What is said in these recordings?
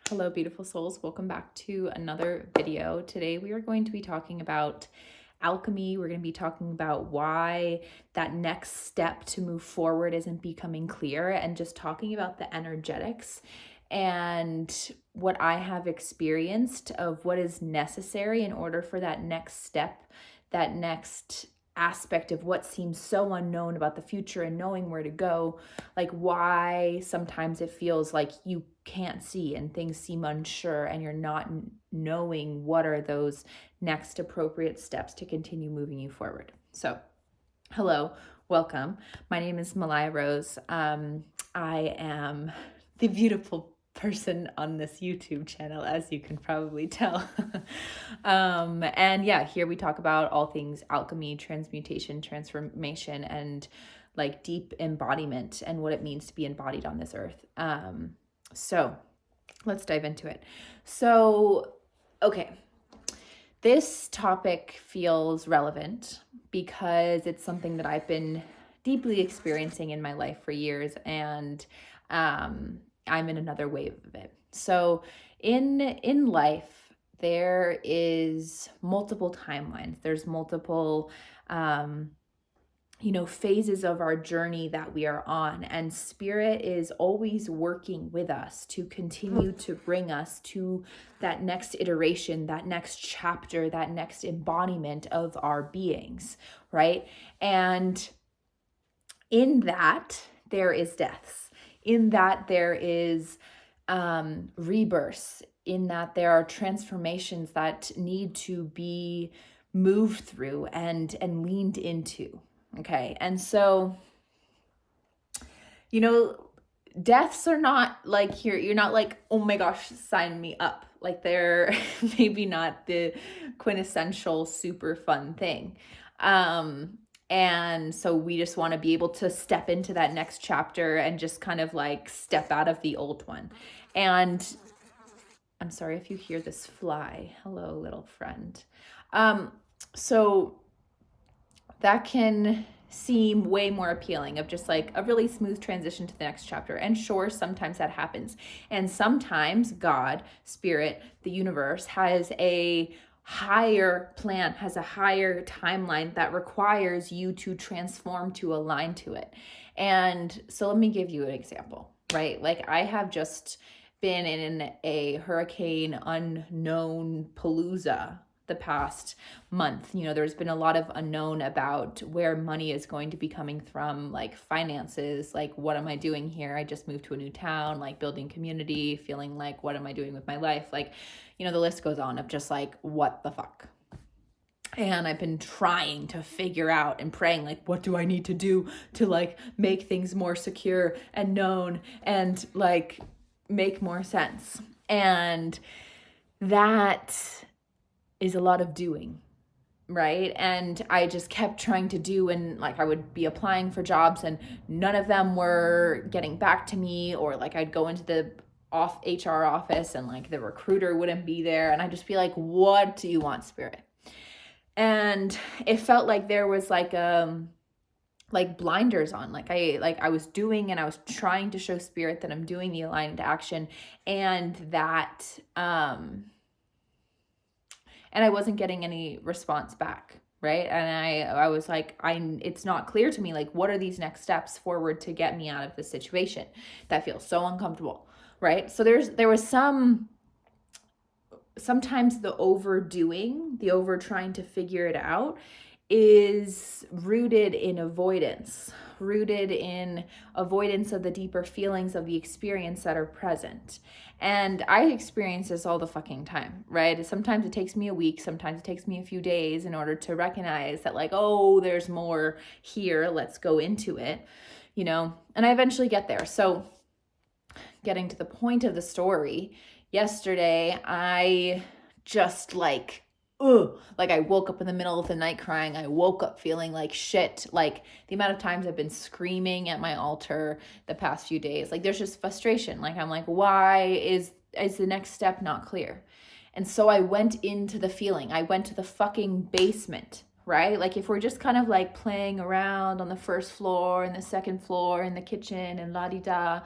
Hello, beautiful souls. Welcome back to another video. Today we are going to be talking about alchemy. We're going to be talking about why that next step to move forward isn't becoming clear, and just talking about the energetics and what I have experienced of what is necessary in order for that next step, that next aspect of what seems so unknown about the future and knowing where to go, like why sometimes it feels like you can't see and things seem unsure and you're not knowing what are those next appropriate steps to continue moving you forward. So hello, welcome. My name is Malaya Rose. I am the beautiful person on this YouTube channel, as you can probably tell. And yeah, here we talk about all things alchemy, transmutation, transformation, and like deep embodiment and what it means to be embodied on this earth. So let's dive into it. Okay. This topic feels relevant because it's something that I've been deeply experiencing in my life for years, and I'm in another wave of it. So in life, there is multiple timelines. There's multiple phases of our journey that we are on, and spirit is always working with us to continue to bring us to that next iteration, that next chapter, that next embodiment of our beings, right? And in that there is deaths, in that there is rebirths, in that there are transformations that need to be moved through and leaned into. Okay. And so, deaths are not like you're not like, oh my gosh, sign me up. Like they're maybe not the quintessential super fun thing. And so we just want to be able to step into that next chapter and just kind of like step out of the old one. And I'm sorry if you hear this fly. Hello, little friend. So that can seem way more appealing, of just like a really smooth transition to the next chapter. And sure, sometimes that happens. And sometimes God, spirit, the universe has a higher plan, has a higher timeline that requires you to transform to align to it. And so let me give you an example, right? Like I have just been in a hurricane unknown palooza the past month. There's been a lot of unknown about where money is going to be coming from, like finances, like what am I doing here? I just moved to a new town, like building community, feeling like what am I doing with my life? Like, the list goes on of just like, what the fuck? And I've been trying to figure out and praying, like, what do I need to do to like make things more secure and known and like make more sense? And that is a lot of doing, right? And I just kept trying to do, and like I would be applying for jobs and none of them were getting back to me, or like I'd go into the HR office and like the recruiter wouldn't be there, and I'd just be like, what do you want, spirit? And it felt like there was like blinders on. Like I was doing, and I was trying to show spirit that I'm doing the aligned action, and that and I wasn't getting any response back, right? And I was like, it's not clear to me, like, what are these next steps forward to get me out of this situation that feels so uncomfortable, right? So there was sometimes the overdoing, the over trying to figure it out is rooted in avoidance of the deeper feelings of the experience that are present. And I experience this all the fucking time, right? Sometimes it takes me a week, sometimes it takes me a few days in order to recognize that, like, oh, there's more here, let's go into it, and I eventually get there. So getting to the point of the story, yesterday I just like I woke up in the middle of the night crying. I woke up feeling like shit. Like the amount of times I've been screaming at my altar the past few days, like there's just frustration. Like I'm like, why is the next step not clear? And so I went into the feeling. I went to the fucking basement, right? Like if we're just kind of like playing around on the first floor and the second floor in the kitchen and la-di-da,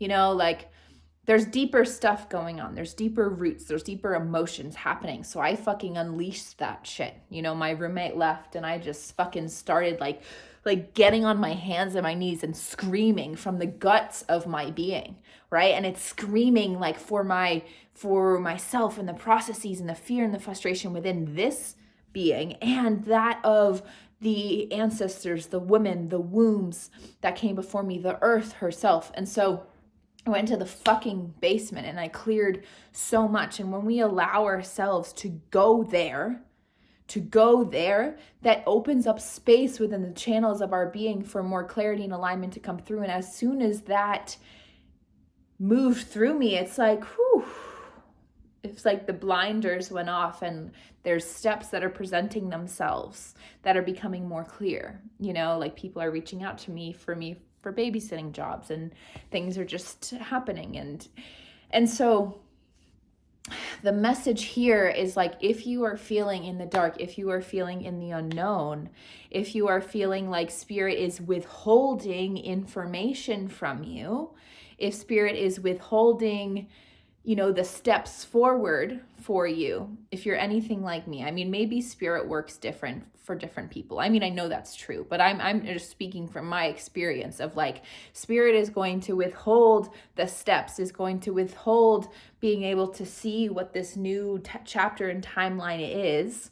like there's deeper stuff going on. There's deeper roots. There's deeper emotions happening. So I fucking unleashed that shit. You know, my roommate left and I just fucking started like getting on my hands and my knees and screaming from the guts of my being, right? And it's screaming like for myself and the processes and the fear and the frustration within this being and that of the ancestors, the women, the wombs that came before me, the earth herself. And so I went to the fucking basement and I cleared so much. And when we allow ourselves to go there, that opens up space within the channels of our being for more clarity and alignment to come through. And as soon as that moved through me, it's like, whew, it's like the blinders went off and there's steps that are presenting themselves that are becoming more clear. You know, like people are reaching out to me for babysitting jobs and things are just happening. And so the message here is like, if you are feeling in the dark, if you are feeling in the unknown, if you are feeling like spirit is withholding information from you, if spirit is withholding, you know, the steps forward for you, if you're anything like me, I mean, maybe spirit works different for different people. I mean, I know that's true, but I'm just speaking from my experience of like, spirit is going to withhold the steps, is going to withhold being able to see what this new chapter and timeline is.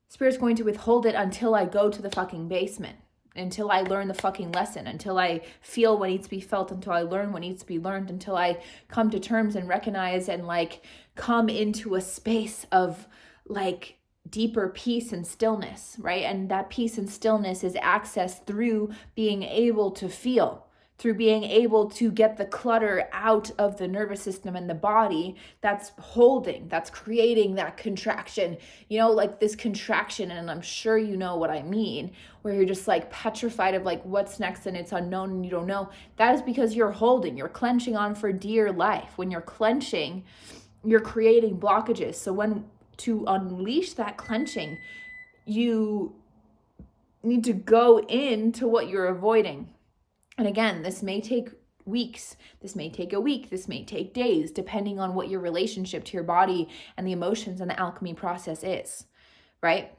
Spirit's going to withhold it until I go to the fucking basement. Until I learn the fucking lesson, until I feel what needs to be felt, until I learn what needs to be learned, until I come to terms and recognize and like come into a space of like deeper peace and stillness, right? And that peace and stillness is accessed through being able to feel, through being able to get the clutter out of the nervous system and the body that's holding, that's creating that contraction, you know, like this contraction. And I'm sure you know what I mean, where you're just like petrified of like what's next and it's unknown and you don't know. That is because you're holding, you're clenching on for dear life. When you're clenching, you're creating blockages. So when to unleash that clenching, you need to go into what you're avoiding. And again, this may take weeks, this may take a week, this may take days, depending on what your relationship to your body and the emotions and the alchemy process is, right?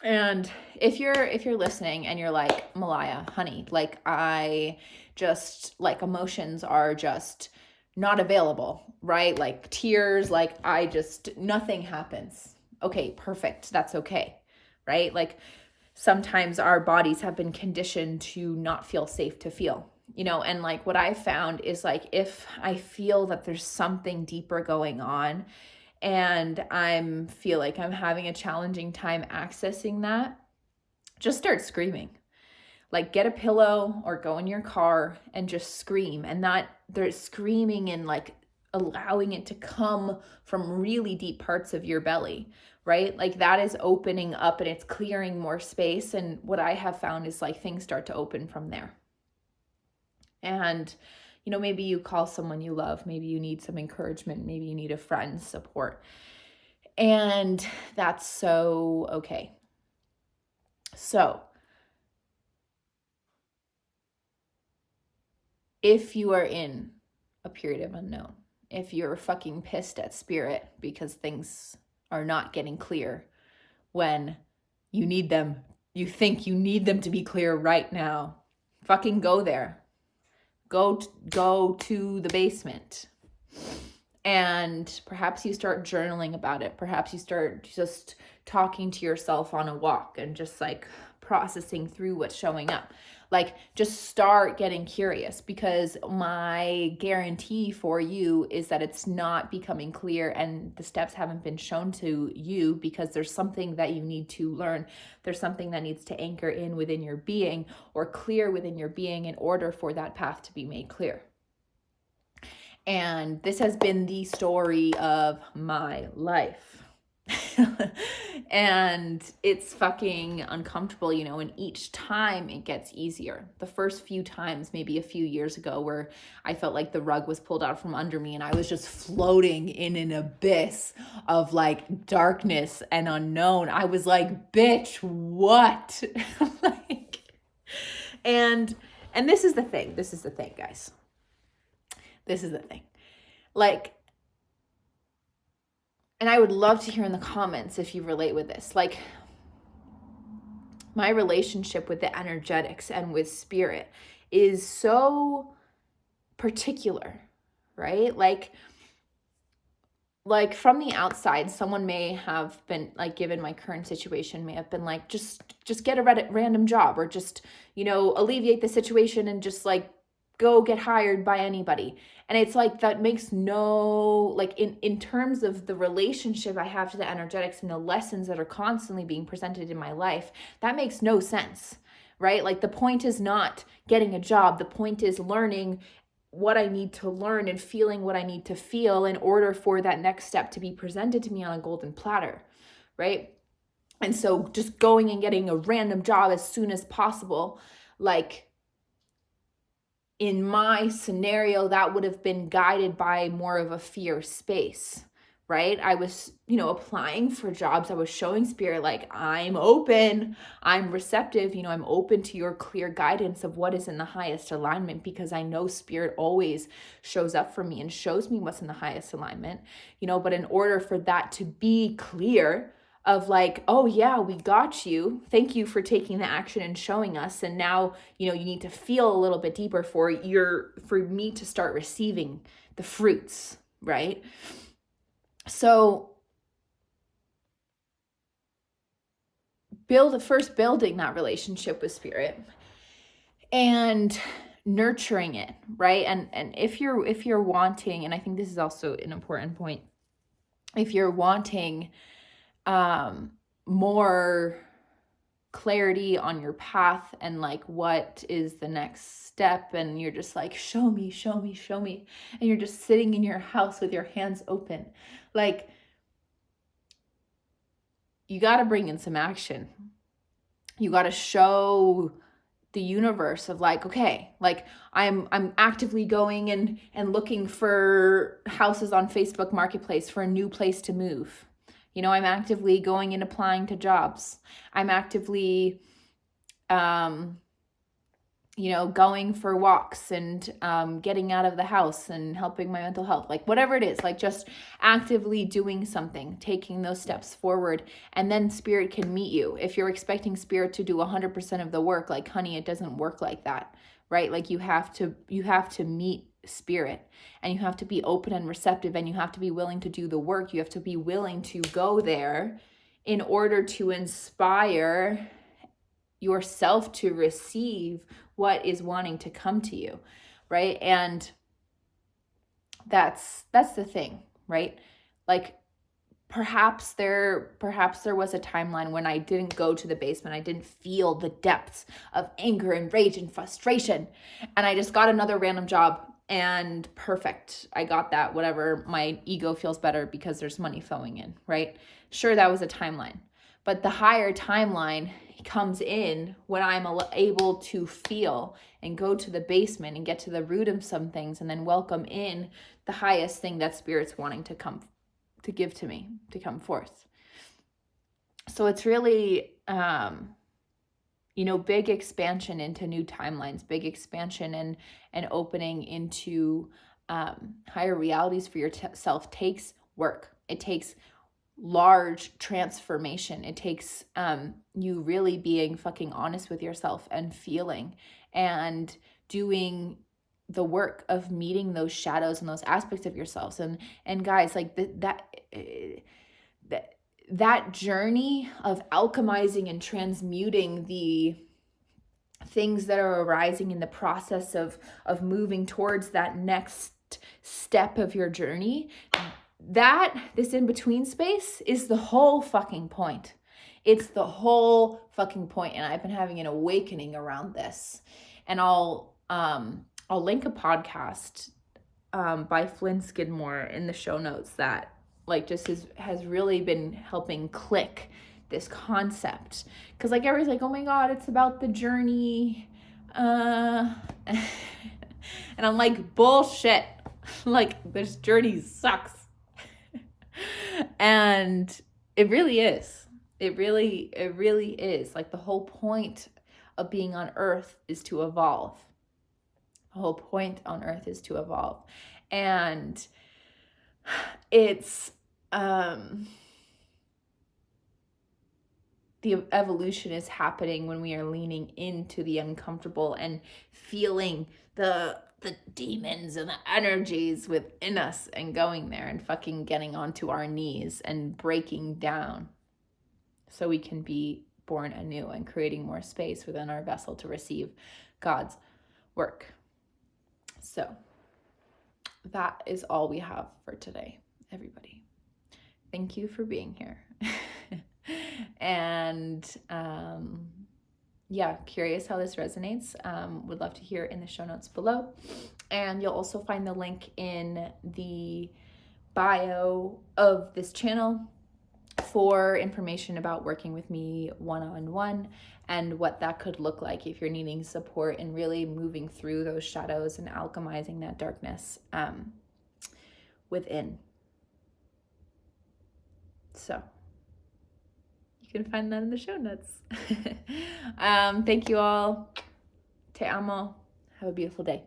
And if you're listening and you're like, Malaya, honey, like I just, like emotions are just not available, right? Like tears, like nothing happens. Okay, perfect. That's okay, right? Like sometimes our bodies have been conditioned to not feel safe to feel, you know, and like what I found is like, if I feel that there's something deeper going on and feel like I'm having a challenging time accessing that, just start screaming. Like get a pillow or go in your car and just scream. And that there's screaming and like allowing it to come from really deep parts of your belly, right? Like that is opening up and it's clearing more space. And what I have found is like things start to open from there. And, you know, maybe you call someone you love, maybe you need some encouragement, maybe you need a friend's support. And that's so okay. So if you are in a period of unknown, if you're fucking pissed at spirit because things are not getting clear when you need them, you think you need them to be clear right now, fucking go there. Go to the basement. And perhaps you start journaling about it. Perhaps you start just talking to yourself on a walk and just like processing through what's showing up. Like just start getting curious, because my guarantee for you is that it's not becoming clear and the steps haven't been shown to you because there's something that you need to learn. There's something that needs to anchor in within your being or clear within your being in order for that path to be made clear. And this has been the story of my life. And it's fucking uncomfortable, you know, and each time it gets easier. The first few times, maybe a few years ago, where I felt like the rug was pulled out from under me and I was just floating in an abyss of like darkness and unknown. I was like, bitch, what? like, and this is the thing, guys. This is the thing. Like, and I would love to hear in the comments if you relate with this. Like, my relationship with the energetics and with spirit is so particular, right? Like from the outside, someone may have been like, given my current situation, may have been like, just get a random job, or just, alleviate the situation and just like go get hired by anybody. And it's like, that makes no, like in terms of the relationship I have to the energetics and the lessons that are constantly being presented in my life, that makes no sense, right? Like the point is not getting a job. The point is learning what I need to learn and feeling what I need to feel in order for that next step to be presented to me on a golden platter, right? And so just going and getting a random job as soon as possible, like in my scenario, that would have been guided by more of a fear space, right? I was, applying for jobs. I was showing spirit, like, I'm open, I'm receptive, I'm open to your clear guidance of what is in the highest alignment, because I know spirit always shows up for me and shows me what's in the highest alignment, but in order for that to be clear, of like, oh yeah, we got you. Thank you for taking the action and showing us. And now, you need to feel a little bit deeper for me to start receiving the fruits, right? So building that relationship with spirit and nurturing it, right? And if you're wanting, and I think this is also an important point, if you're wanting more clarity on your path and like what is the next step, and you're just like, show me, and you're just sitting in your house with your hands open, like, you got to bring in some action. You got to show the universe of like, okay, like I'm actively going and looking for houses on Facebook Marketplace for a new place to move. I'm actively going and applying to jobs. I'm actively, going for walks and getting out of the house and helping my mental health, like whatever it is, like just actively doing something, taking those steps forward. And then spirit can meet you. If you're expecting spirit to do 100% of the work, like, honey, it doesn't work like that, right? Like you have to meet spirit, and you have to be open and receptive, and you have to be willing to do the work. You have to be willing to go there in order to inspire yourself to receive what is wanting to come to you, right? And that's the thing, right? Like perhaps there was a timeline when I didn't go to the basement. I didn't feel the depths of anger and rage and frustration, and I just got another random job, and perfect, I got that, whatever, my ego feels better because there's money flowing in, right? Sure, that was a timeline, but the higher timeline comes in when I'm able to feel and go to the basement and get to the root of some things, and then welcome in the highest thing that spirit's wanting to give to me, to come forth. So it's really, big expansion into new timelines, big expansion and opening into higher realities for yourself takes work. It takes large transformation. It takes you really being fucking honest with yourself and feeling and doing the work of meeting those shadows and those aspects of yourselves. And guys, like that journey of alchemizing and transmuting the things that are arising in the process of moving towards that next step of your journey, this in-between space is the whole fucking point. It's the whole fucking point. And I've been having an awakening around this. And I'll link a podcast by Flynn Skidmore in the show notes that like just has really been helping click this concept. Because like everybody's like, oh my God, it's about the journey. And I'm like, bullshit. Like this journey sucks. And it really is. It really is. Like the whole point of being on earth is to evolve. The whole point on earth is to evolve. And it's, the evolution is happening when we are leaning into the uncomfortable and feeling the demons and the energies within us and going there and fucking getting onto our knees and breaking down so we can be born anew and creating more space within our vessel to receive God's work. So that is all we have for today, everybody. Thank you for being here. And yeah, curious how this resonates. Would love to hear in the show notes below. And you'll also find the link in the bio of this channel for information about working with me one-on-one and what that could look like if you're needing support in really moving through those shadows and alchemizing that darkness within. So you can find that in the show notes. Thank you all. Te amo. Have a beautiful day.